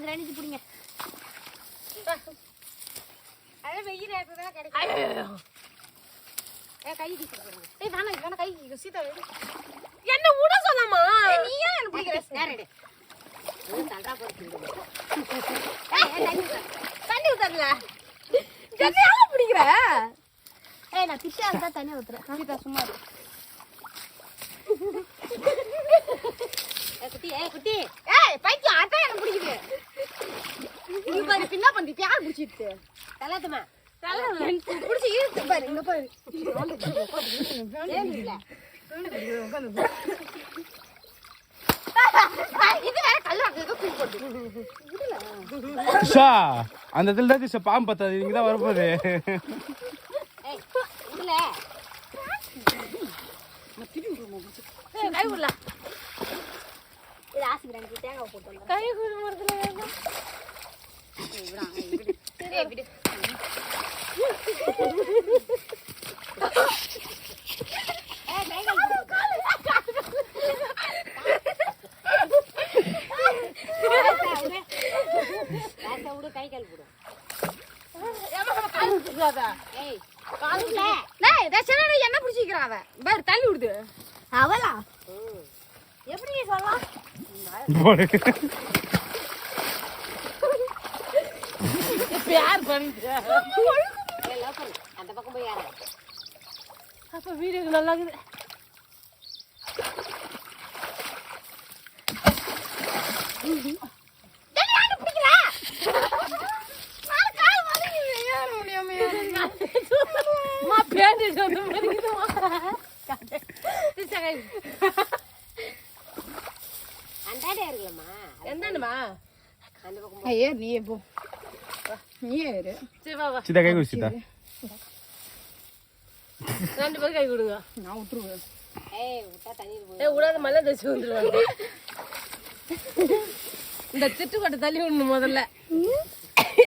அது ரெண்டு பிடிங்க. அதே வெயில் நேரத்துல தான் கிடைக்கும். கை தீச்சு போடுங்க. வேணா கை சீதா என்ன விட சொல்லாமா? நீ ஏன் என்ன பிடிக்கிற? நேரடி தண்டா போட்டு தண்ணி ஊத்தல. தண்ணியால பிடிக்கிற? நான் திட்டா இருந்தா தண்ணி ஊத்துறேன். சீதா சும்மா இரு. குட்டி பைத்தியம் அதான் என்ன பிடிக்குது. நீ பாரு பின்னா பண்ணி யார் பிடிச்சிட்டு தலாத்தமா பிடிச்சி இருக்கு பாரு. இங்க பாரு அந்த இதுல தான் பாம்பு பத்தாது. இங்கதான் வரப்போது. கை விடல. தேங்காய் போட்டு கை விடுறதுல கை கால் போடும். என்ன பிடிச்சிக்கிறான் அவன் பாரு தள்ளி விடுது. அவளா எப்படி சொல்லலாம்? யார் பண்ணிட்டு அந்த பக்கம் போய் யார அப்ப வீடியோ நல்லா இருக்குது. சீதா கை கொடு. சீதா ரெண்டு பேரும் கை கொடுங்க. நான் விட்டுருவேன். விடாத மல்ல தச்சு வந்துருவாங்க. இந்த திட்டு கொட்டை தள்ளி விடணும் முதல்ல.